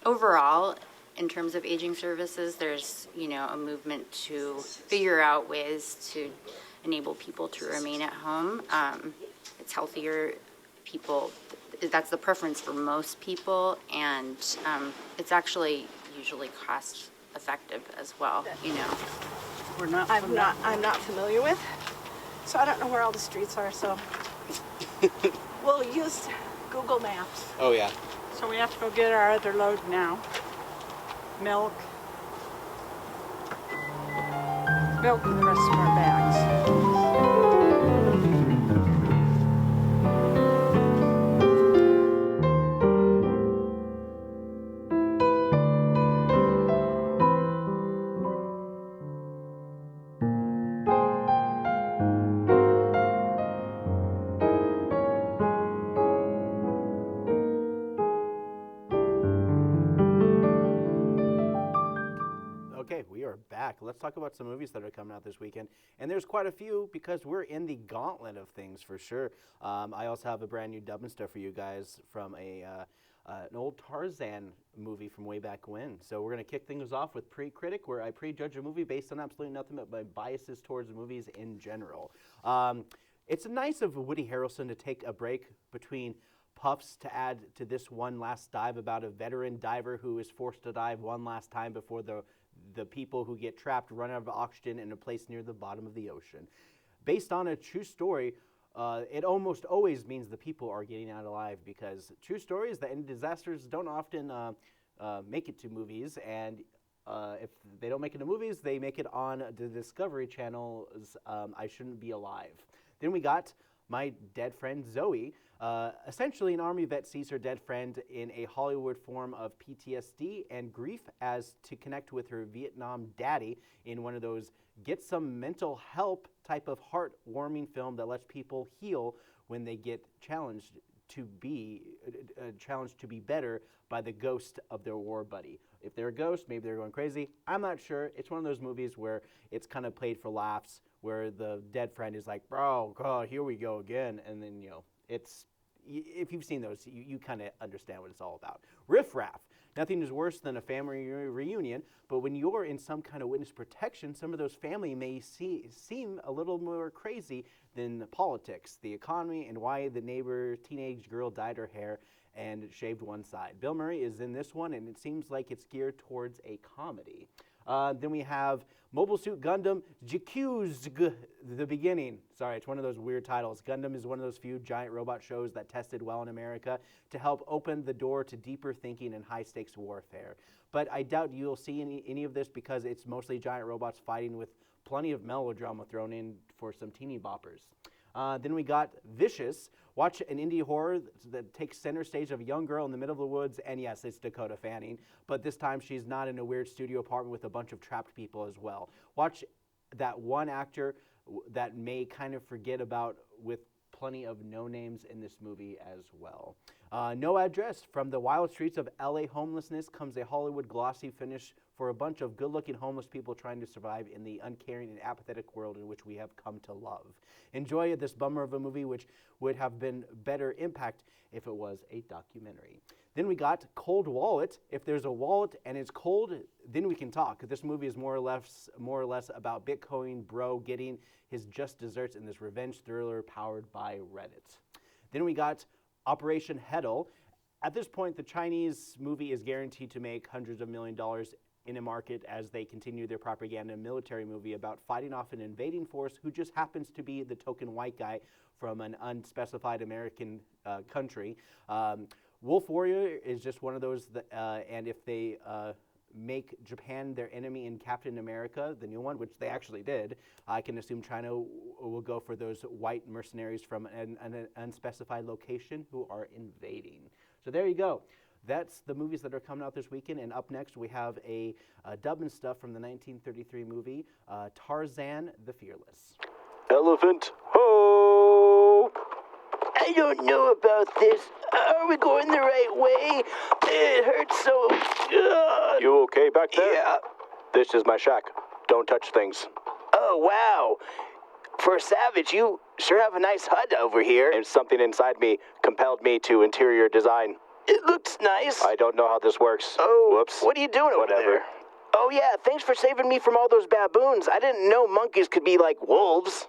Overall, in terms of aging services, there's, you know, a movement to figure out ways to enable people to remain at home. It's healthier. People, that's the preference for most people, and it's actually usually cost effective as well, you know. I'm not familiar with, so I don't know where all the streets are, so we'll use Google Maps. Oh, yeah. So we have to go get our other load now. Milk and the rest of our bags. Okay, we are back. Let's talk about some movies that are coming out this weekend. And there's quite a few because we're in the gauntlet of things for sure. I also have a brand new dub and stuff for you guys from an old Tarzan movie from way back when. So we're going to kick things off with Pre-Critic, where I prejudge a movie based on absolutely nothing but my biases towards movies in general. It's nice of Woody Harrelson to take a break between puffs to add to this one last dive about a veteran diver who is forced to dive one last time before the people who get trapped run out of oxygen in a place near the bottom of the ocean. Based on a true story, it almost always means the people are getting out alive, because true stories that end disasters don't often make it to movies, and if they don't make it to movies, they make it on the Discovery Channel's I Shouldn't Be Alive. Then we got My Dead Friend Zoe. Essentially, an Army vet sees her dead friend in a Hollywood form of PTSD and grief as to connect with her Vietnam daddy in one of those get some mental help type of heartwarming film that lets people heal when they get challenged to be better by the ghost of their war buddy. If they're a ghost, maybe they're going crazy. I'm not sure. It's one of those movies where it's kind of played for laughs, where the dead friend is like, bro, God, here we go again. And then, it's, if you've seen those, you kind of understand what it's all about. Riff Raff. Nothing is worse than a family reunion, but when you're in some kind of witness protection, some of those family may seem a little more crazy than politics, the economy, and why the neighbor teenage girl dyed her hair and shaved one side. Bill Murray is in this one, and it seems like it's geared towards a comedy. Then we have Mobile Suit Gundam Jikuzg, The Beginning. Sorry, it's one of those weird titles. Gundam is one of those few giant robot shows that tested well in America to help open the door to deeper thinking and high-stakes warfare. But I doubt you'll see any of this, because it's mostly giant robots fighting with plenty of melodrama thrown in for some teeny boppers. Then we got Vicious. Watch an indie horror that takes center stage of a young girl in the middle of the woods, and yes, it's Dakota Fanning, but this time she's not in a weird studio apartment with a bunch of trapped people as well. Watch that one actor that may kind of forget about, with plenty of no-names in this movie as well. No Address. From the wild streets of LA homelessness comes a Hollywood glossy finish for a bunch of good-looking homeless people trying to survive in the uncaring and apathetic world in which we have come to love. Enjoy this bummer of a movie, which would have been better impact if it was a documentary. Then we got Cold Wallet. If there's a wallet and it's cold, then we can talk. This movie is more or less about Bitcoin bro getting his just desserts in this revenge thriller powered by Reddit. Then we got Operation Heddle. At this point, the Chinese movie is guaranteed to make hundreds of million dollars in a market as they continue their propaganda military movie about fighting off an invading force who just happens to be the token white guy from an unspecified American country. Wolf Warrior is just one of those, and if they make Japan their enemy in Captain America, the new one, which they actually did, I can assume China will go for those white mercenaries from an unspecified location who are invading. So there you go. That's the movies that are coming out this weekend. And up next, we have a dub and stuff from the 1933 movie, Tarzan the Fearless. Elephant, ho! I don't know about this. Are we going the right way? It hurts so. You okay back there? Yeah. This is my shack. Don't touch things. Oh, wow. For a savage, you sure have a nice hut over here. And something inside me compelled me to interior design. It looks nice. I don't know how this works. Oh, whoops. What are you doing over Whatever. there? Oh, yeah, thanks for saving me from all those baboons. I didn't know monkeys could be like wolves.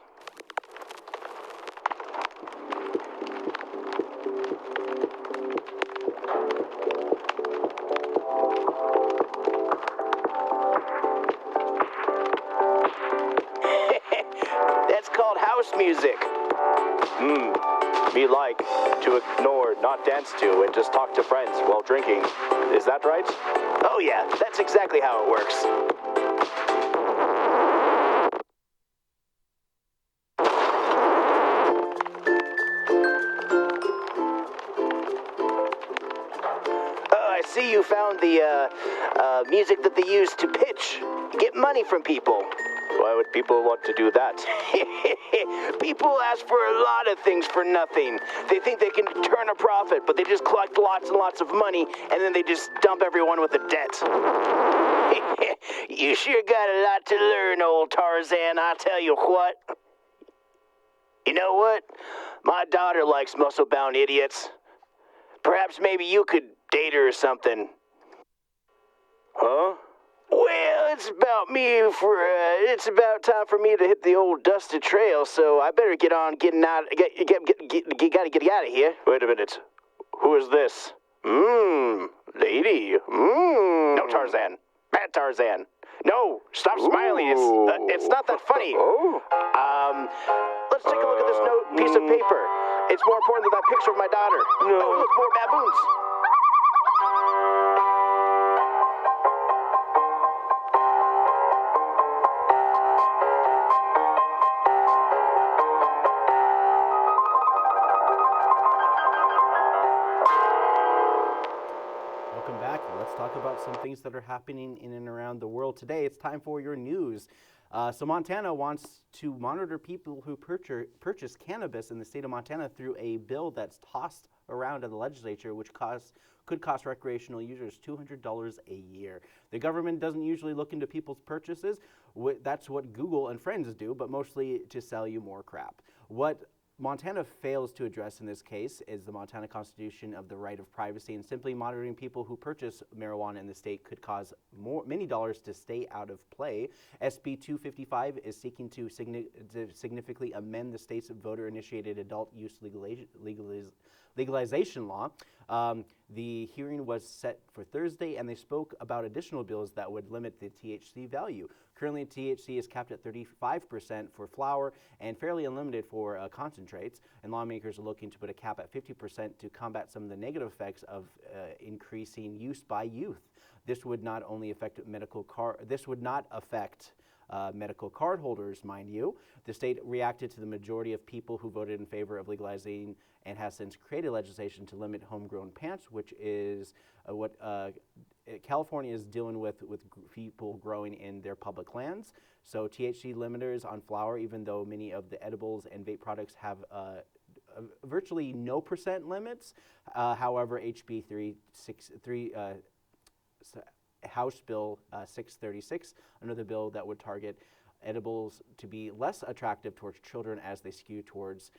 That's called house music. Me like to ignore, not dance to, and just talk to friends while drinking. Is that right? Oh yeah, that's exactly how it works. I see you found the music that they use to pitch, get money from people. Why would people want to do that? People ask for a lot of things for nothing. They think they can turn a profit, but they just collect lots and lots of money, and then they just dump everyone with a debt. You sure got a lot to learn, old Tarzan, I tell you what. You know what? My daughter likes muscle-bound idiots. Perhaps maybe you could date her or something. Huh? Well, it's about time for me to hit the old dusted trail, so I better get on getting out. Gotta get out of here. Wait a minute. who is this? Lady. No, Tarzan. Mad Tarzan. No, stop smiling. It's not that funny. Let's take a look at this piece of paper. It's more important than that picture of my daughter. No. Oh, look, more baboons. Welcome back. Let's talk about some things that are happening in and around the world today. It's time for your news. So Montana wants to monitor people who purchase cannabis in the state of Montana through a bill that's tossed around in the legislature, which could cost recreational users $200 a year. The government doesn't usually look into people's purchases. That's what Google and friends do, but mostly to sell you more crap. What Montana fails to address in this case is the Montana Constitution of the right of privacy, and simply monitoring people who purchase marijuana in the state could cause many dollars to stay out of play. SB 255 is seeking to significantly amend the state's voter-initiated adult use legalization law. The hearing was set for Thursday, and they spoke about additional bills that would limit the THC value. Currently, THC is capped at 35% for flower and fairly unlimited for concentrates, and lawmakers are looking to put a cap at 50% to combat some of the negative effects of increasing use by youth. This would not affect medical card holders, mind you. The state reacted to the majority of people who voted in favor of legalizing and has since created legislation to limit homegrown plants, which is what California is dealing with people growing in their public lands. So THC limiters on flower, even though many of the edibles and vape products have virtually no percent limits. However, HB 363 House Bill 636, another bill that would target edibles to be less attractive towards children as they skew towards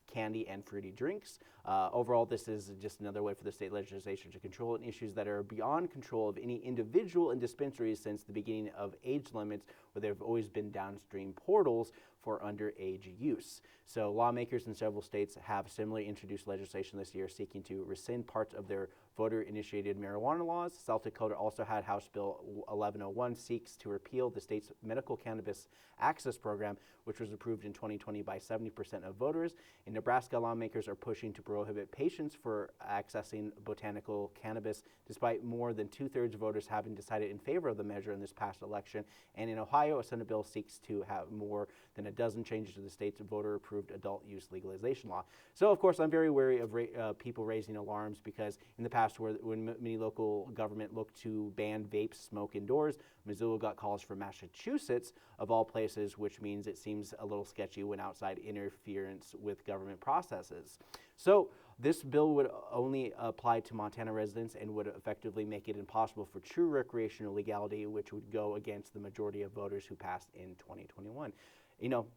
candy and fruity drinks. Overall, this is just another way for the state legislature to control issues that are beyond control of any individual and dispensaries since the beginning of age limits, where there have always been downstream portals for underage use. So lawmakers in several states have similarly introduced legislation this year seeking to rescind parts of their voter-initiated marijuana laws. South Dakota also had House Bill 1101 seeks to repeal the state's medical cannabis access program, which was approved in 2020 by 70% of voters. In Nebraska, lawmakers are pushing to prohibit patients for accessing botanical cannabis, despite more than 2/3 of voters having decided in favor of the measure in this past election. And in Ohio, a Senate bill seeks to have more than a dozen changes to the state's voter-approved adult use legalization law. So, of course, I'm very wary of people raising alarms, because in the past, when many local government looked to ban vape smoke indoors, Missoula got calls from Massachusetts, of all places, which means it seems a little sketchy when outside interference with government processes. So this bill would only apply to Montana residents and would effectively make it impossible for true recreational legality, which would go against the majority of voters who passed in 2021. You know,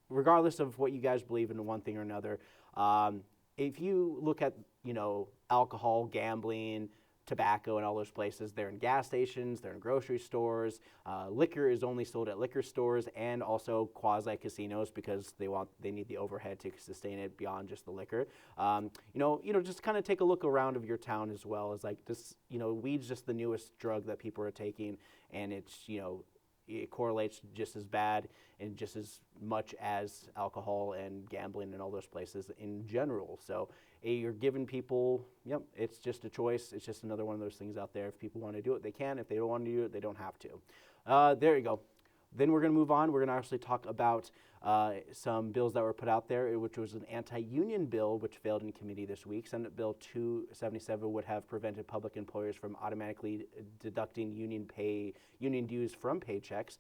regardless of what you guys believe in one thing or another, if you look at, alcohol, gambling, tobacco, and all those places, they're in gas stations, they're in grocery stores. Liquor is only sold at liquor stores and also quasi casinos, because they need the overhead to sustain it beyond just the liquor. Just kind of take a look around of your town as well. As like this, weed's just the newest drug that people are taking, and it's it correlates just as bad and just as much as alcohol and gambling and all those places in general. So you're giving people, it's just a choice. It's just another one of those things out there. If people want to do it, they can. If they don't want to do it, they don't have to. There you go. Then we're going to move on. We're going to actually talk about some bills that were put out there, which was an anti-union bill, which failed in committee this week. Senate Bill 277 would have prevented public employers from automatically deducting union dues from paychecks.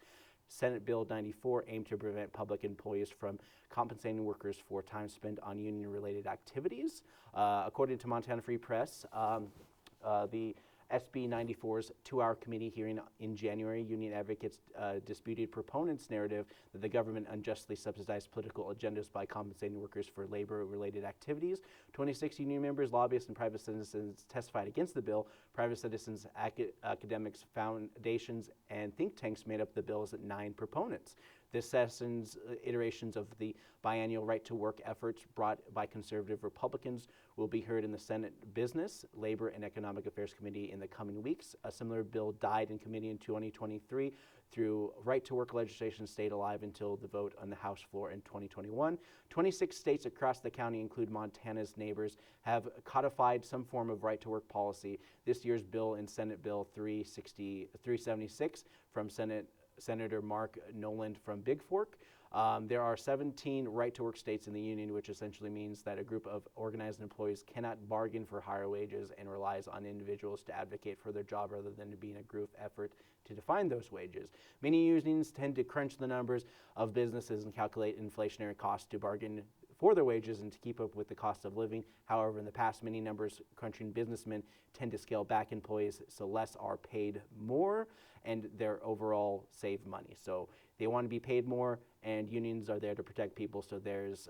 Senate Bill 94 aimed to prevent public employees from compensating workers for time spent on union-related activities. According to Montana Free Press, the SB 94's two-hour committee hearing in January, union advocates disputed proponents' narrative that the government unjustly subsidized political agendas by compensating workers for labor-related activities. 26 union members, lobbyists, and private citizens testified against the bill. Private citizens, academics, foundations, and think tanks made up the bill's 9 proponents. This session's iterations of the biennial right-to-work efforts brought by conservative Republicans will be heard in the Senate Business, Labor, and Economic Affairs Committee in the coming weeks. A similar bill died in committee in 2023 through right-to-work legislation stayed alive until the vote on the House floor in 2021. 26 states across the county, include Montana's neighbors, have codified some form of right-to-work policy. This year's bill in Senate Bill 376 from Senator Mark Noland from Big Fork. There are 17 right-to-work states in the union, which essentially means that a group of organized employees cannot bargain for higher wages and relies on individuals to advocate for their job rather than to be in a group effort to define those wages. Many unions tend to crunch the numbers of businesses and calculate inflationary costs to bargain for their wages and to keep up with the cost of living. However, in the past, many numbers crunching businessmen tend to scale back employees so less are paid more and their overall save money. So they want to be paid more, and unions are there to protect people. So there's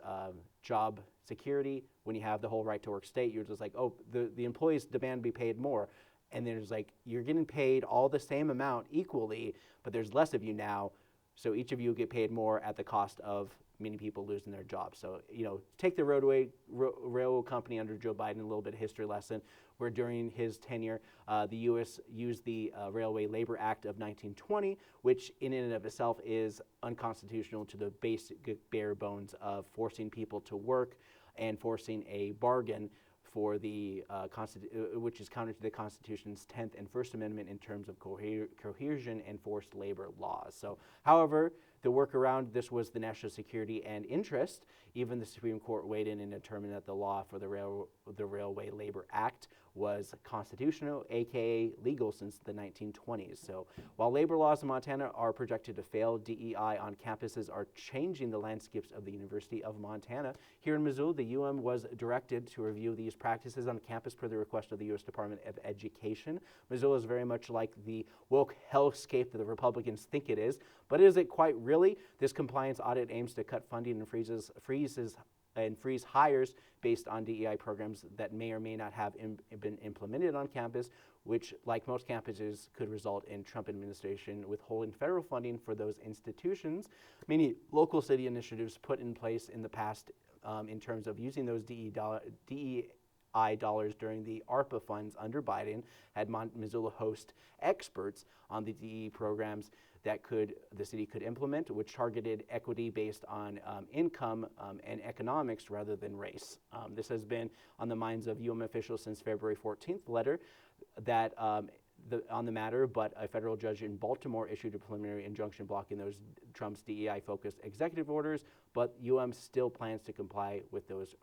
job security. When you have the whole right to work state, you're just like, oh, the employees demand to be paid more. And there's like, you're getting paid all the same amount equally, but there's less of you now. So each of you get paid more at the cost of many people losing their jobs. So, take the railroad company under Joe Biden, a little bit of history lesson, where during his tenure, the U.S. used the Railway Labor Act of 1920, which in and of itself is unconstitutional to the basic bare bones of forcing people to work and forcing a bargain for the which is counter to the Constitution's 10th and First Amendment in terms of coercion and forced labor laws. So, however, the workaround, this was the national security and interest. Even the Supreme Court weighed in and determined that the law for the Railway Labor Act was constitutional, aka legal, since the 1920s. So while labor laws in Montana are projected to fail, DEI on campuses are changing the landscapes of the University of Montana. Here in Missoula, the UM was directed to review these practices on campus per the request of the U.S. Department of Education. Missoula is very much like the woke hellscape that the Republicans think it is, but is it quite really? This compliance audit aims to cut funding and freeze hires based on DEI programs that may or may not have been implemented on campus, which, like most campuses, could result in Trump administration withholding federal funding for those institutions. Many local city initiatives put in place in the past in terms of using those DEI dollars during the ARPA funds under Biden had Missoula host experts on the DE programs that the city could implement, which targeted equity based on income and economics rather than race. This has been on the minds of UM officials since February 14th letter that on the matter, but a federal judge in Baltimore issued a preliminary injunction blocking those Trump's DEI-focused executive orders, but UM still plans to comply with those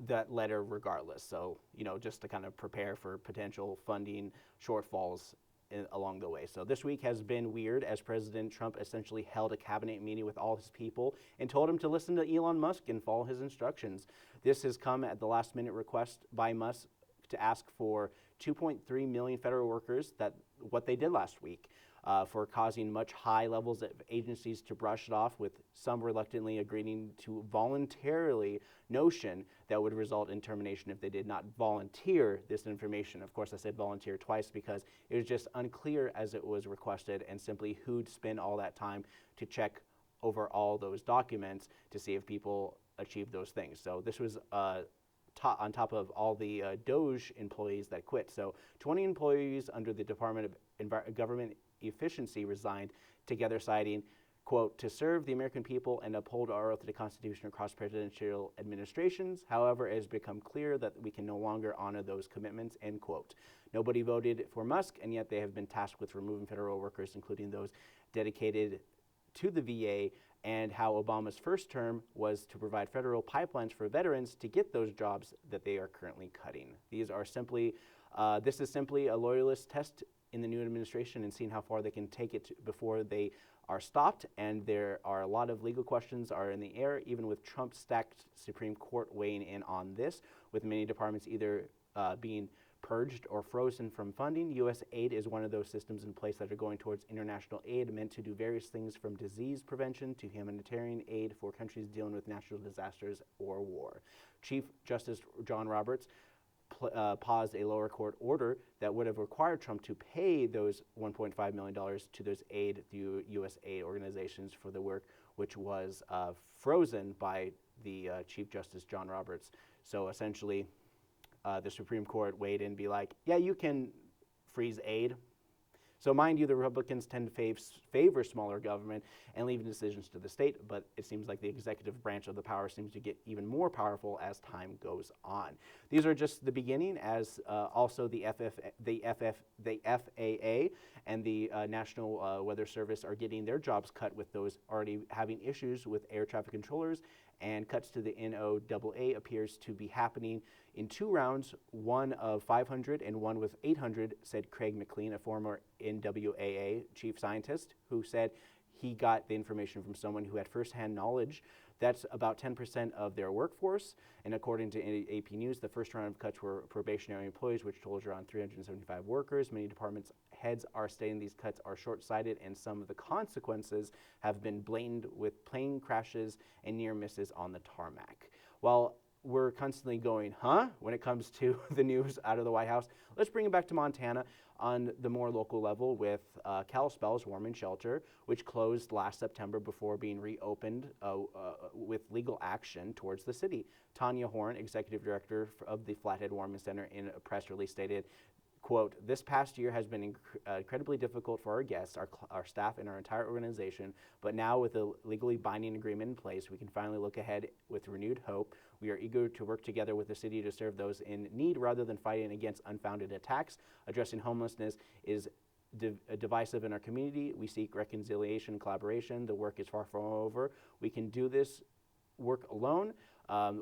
that letter regardless. So, just to kind of prepare for potential funding shortfalls along the way. So this week has been weird as President Trump essentially held a cabinet meeting with all his people and told him to listen to Elon Musk and follow his instructions. This has come at the last minute request by Musk to ask for 2.3 million federal workers, what they did last week, for causing much high levels of agencies to brush it off, with some reluctantly agreeing to voluntarily notion that would result in termination if they did not volunteer this information. Of course, I said volunteer twice because it was just unclear as it was requested, and simply who'd spend all that time to check over all those documents to see if people achieved those things. So this was on top of all the Doge employees that quit. So 20 employees under the Department of Government Efficiency resigned, together citing, quote, to serve the American people and uphold our oath to the Constitution across presidential administrations. However, it has become clear that we can no longer honor those commitments, end quote. Nobody voted for Musk, and yet they have been tasked with removing federal workers, including those dedicated to the VA, and how Obama's first term was to provide federal pipelines for veterans to get those jobs that they are currently cutting. This is simply a loyalist test in the new administration and seeing how far they can take it before they are stopped. And there are a lot of legal questions are in the air, even with Trump's stacked Supreme Court weighing in on this, with many departments either being purged or frozen from funding. U.S. aid is one of those systems in place that are going towards international aid meant to do various things from disease prevention to humanitarian aid for countries dealing with natural disasters or war. Chief Justice John Roberts paused a lower court order that would have required Trump to pay those $1.5 million to those the U.S. aid organizations for the work, which was frozen by the Chief Justice John Roberts. So essentially, the Supreme Court weighed in and be like, yeah, you can freeze aid. So mind you, the Republicans tend to favor smaller government and leave decisions to the state, but it seems like the executive branch of the power seems to get even more powerful as time goes on. These are just the beginning, as also the FAA and the National Weather Service are getting their jobs cut, with those already having issues with air traffic controllers, and cuts to the NOAA appears to be happening in 2 rounds, one of 500 and one with 800, said Craig McLean, a former NWAA chief scientist, who said he got the information from someone who had firsthand knowledge. That's about 10% of their workforce. And according to AP News, the first round of cuts were probationary employees, which totals around 375 workers. Many departments heads are stating these cuts are short-sighted, and some of the consequences have been blatant, with plane crashes and near misses on the tarmac. While we're constantly going, when it comes to the news out of the White House, let's bring it back to Montana on the more local level with Kalispell's Warming Shelter, which closed last September before being reopened with legal action towards the city. Tanya Horn, executive director of the Flathead Warming Center, in a press release stated, quote, "This past year has been incredibly difficult for our guests, our staff, and our entire organization, but now with a legally binding agreement in place, we can finally look ahead with renewed hope. We are eager to work together with the city to serve those in need rather than fighting against unfounded attacks. Addressing homelessness is divisive in our community. We seek reconciliation and collaboration. The work is far from over. We can do this work alone.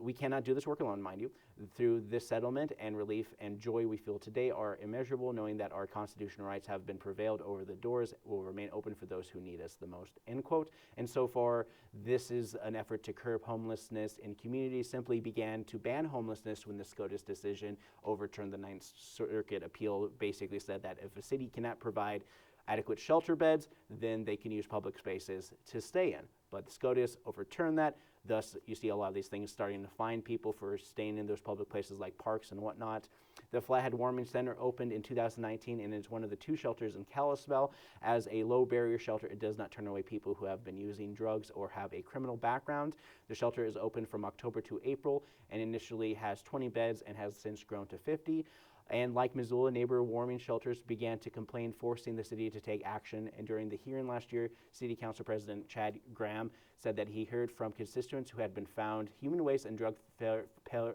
We cannot do this work alone, mind you. Through this settlement and relief and joy we feel today are immeasurable, knowing that our constitutional rights have been prevailed over. The doors will remain open for those who need us the most," end quote. And so far, this is an effort to curb homelessness in communities. Simply began to ban homelessness when the SCOTUS decision overturned the Ninth Circuit appeal. Basically said that if a city cannot provide adequate shelter beds, then they can use public spaces to stay in. But the SCOTUS overturned that. Thus, you see a lot of these things starting to fine people for staying in those public places like parks and whatnot. The Flathead Warming Center opened in 2019 and is one of the 2 shelters in Kalispell. As a low-barrier shelter, it does not turn away people who have been using drugs or have a criminal background. The shelter is open from October to April and initially has 20 beds and has since grown to 50. And like Missoula, neighbor warming shelters began to complain, forcing the city to take action. And during the hearing last year, City Council President Chad Graham said that he heard from constituents who had been found human waste and drug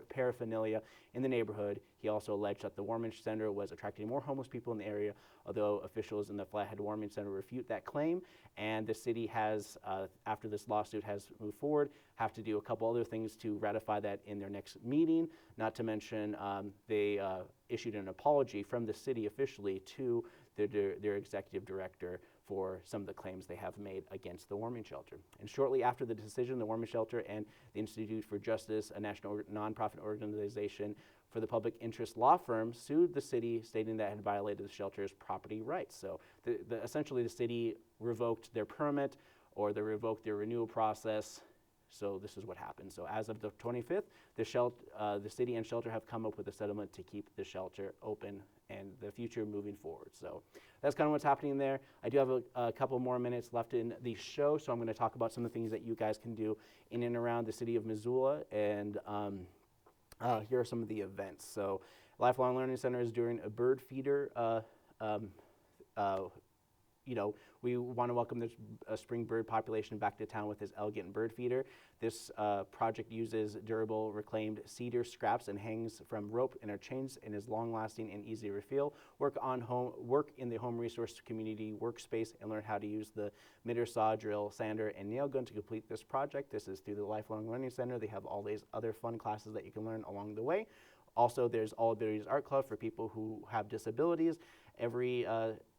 paraphernalia in the neighborhood. He also alleged that the warming center was attracting more homeless people in the area, although officials in the Flathead Warming Center refute that claim. And the city has, after this lawsuit has moved forward, have to do a couple other things to ratify that in their next meeting. Not to mention, they issued an apology from the city officially to their executive director for some of the claims they have made against the warming shelter. And shortly after the decision, the warming shelter and the Institute for Justice, a national nonprofit organization for the public interest law firm, sued the city, stating that it had violated the shelter's property rights. So essentially the city revoked their permit, or they revoked their renewal process. So this is what happened. So as of the 25th, the city and shelter have come up with a settlement to keep the shelter open and the future moving forward. So that's kind of what's happening there. I do have a couple more minutes left in the show, so I'm going to talk about some of the things that you guys can do in and around the city of Missoula, and here are some of the events. So Lifelong Learning Center is doing a bird feeder. We want to welcome the spring bird population back to town with this elegant bird feeder. This project uses durable reclaimed cedar scraps and hangs from rope interchains and is long-lasting and easy to refill. Work in the home resource community workspace and learn how to use the miter saw, drill, sander, and nail gun to complete this project. This is through the Lifelong Learning Center. They have all these other fun classes that you can learn along the way. Also, there's All Abilities Art Club for people who have disabilities. Every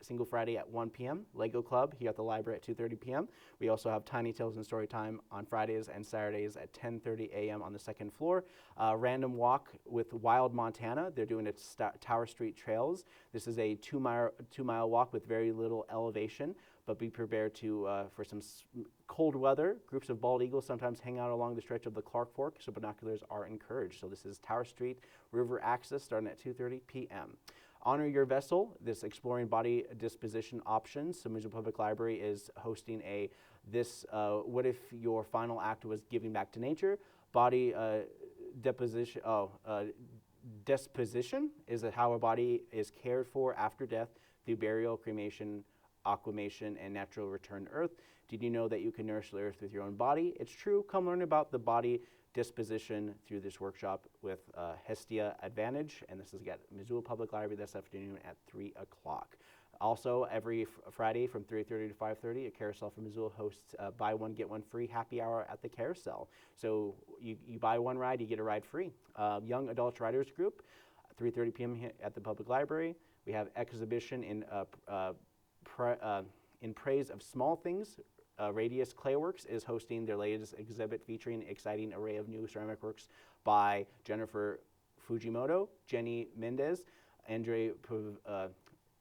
single Friday at 1 p.m. Lego Club here at the library at 2:30 p.m. We also have Tiny Tales and Storytime on Fridays and Saturdays at 10:30 a.m. on the second floor. Random Walk with Wild Montana. They're doing it Tower Street Trails. This is a two mile walk with very little elevation, but be prepared for some cold weather. Groups of bald eagles sometimes hang out along the stretch of the Clark Fork, so binoculars are encouraged. So this is Tower Street River access starting at 2:30 p.m. Honor Your Vessel, this exploring body disposition options. So Missoula Public Library is hosting what if your final act was giving back to nature? Body disposition is how a body is cared for after death through burial, cremation, aquamation, and natural return to earth. Did you know that you can nourish the earth with your own body? It's true. Come learn about the body disposition through this workshop with Hestia Advantage, and this is at Missoula Public Library this afternoon at 3 o'clock. Also, every Friday from 3:30 to 5:30, a Carousel for Missoula hosts buy one, get one free happy hour at the Carousel. So you buy one ride, you get a ride free. Young Adults Riders Group, 3:30 p.m. at the Public Library. We have exhibition in praise of small things. Radius Clayworks is hosting their latest exhibit featuring an exciting array of new ceramic works by Jennifer Fujimoto, Jenny Mendez, Andre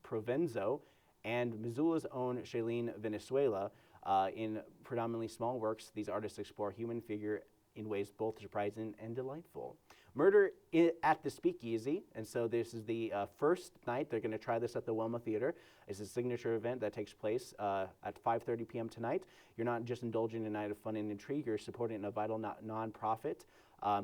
Provenzo, and Missoula's own Shailene Venezuela. In predominantly small works, these artists explore human figure in ways both surprising and delightful. Murder at the Speakeasy, and so this is the first night. They're going to try this at the Wilma Theater. It's a signature event that takes place at 5:30 p.m. tonight. You're not just indulging in a night of fun and intrigue, you're supporting a vital nonprofit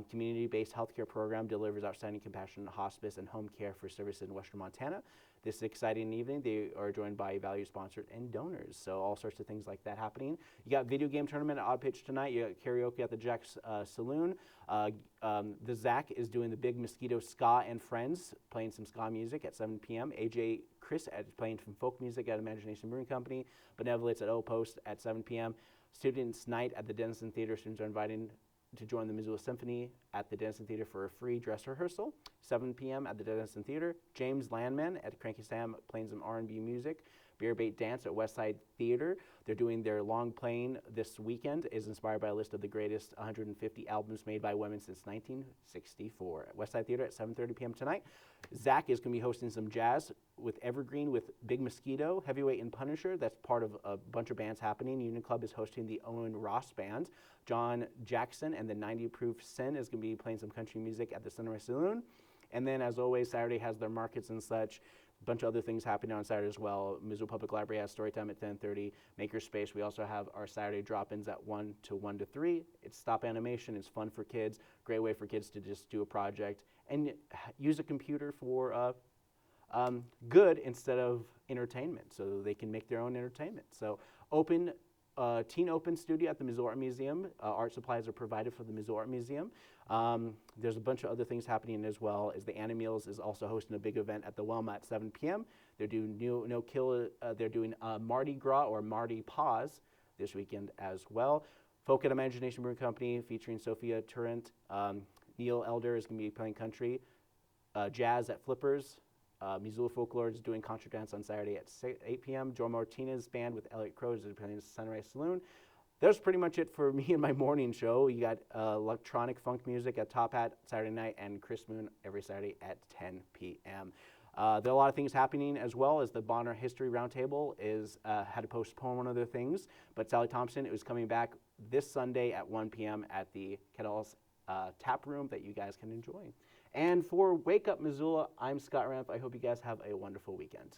community-based healthcare program delivers outstanding compassion, hospice, and home care for services in Western Montana. This exciting evening, they are joined by value sponsored and donors. So all sorts of things like that happening. You got video game tournament at Odd Pitch tonight. You got karaoke at the Jack's Saloon. The Zach is doing the Big Mosquito Ska and Friends, playing some ska music at 7 p.m. AJ Chris playing some folk music at Imagination Brewing Company. Benevolence at O Post at 7 p.m. Students' Night at the Denison Theater. Students are invited to join the Missoula Symphony at the Denison Theater for a free dress rehearsal. 7 p.m. at the Denison Theater. James Landman at Cranky Sam playing some R&B music. Beer Bait Dance at Westside Theater. They're doing their long playing this weekend. Is inspired by a list of the greatest 150 albums made by women since 1964. At Westside Theater at 7:30 p.m. tonight. Zach is going to be hosting some jazz with Evergreen with Big Mosquito, Heavyweight, and Punisher. That's part of a bunch of bands happening. Union Club is hosting the Owen Ross Band. John Jackson and the 90 Proof Sin is going to be playing some country music at the Sunrise Saloon. And then, as always, Saturday has their markets and such. A bunch of other things happening on Saturday as well. Missoula Public Library has story time at 10:30. Makerspace, we also have our Saturday drop-ins at 1 to 3. It's stop animation. It's fun for kids. Great way for kids to just do a project and use a computer for good instead of entertainment, so they can make their own entertainment. So Teen Open Studio at the Missoula Art Museum. Art supplies are provided for the Missoula Art Museum. There's a bunch of other things happening as well. As the Animeals is also hosting a big event at the Wilma at 7 p.m. They're doing they're doing Mardi Gras or Mardi Paws this weekend as well. Folk at Imagination Brewing Company featuring Sophia Turrent. Neil Elder is going to be playing country. Jazz at Flippers. Missoula Folklore is doing concert dance on Saturday at 8 p.m. Joe Martinez Band with Elliot Crows is playing at Sunrise Saloon. That's pretty much it for me and my morning show. You got electronic funk music at Top Hat Saturday night and Chris Moon every Saturday at 10 p.m. There are a lot of things happening as well as the Bonner History Roundtable had to postpone one of their things, but Sally Thompson is coming back this Sunday at 1 p.m. at the Kettles Tap Room that you guys can enjoy. And for Wake Up Missoula, I'm Scott Ramp. I hope you guys have a wonderful weekend.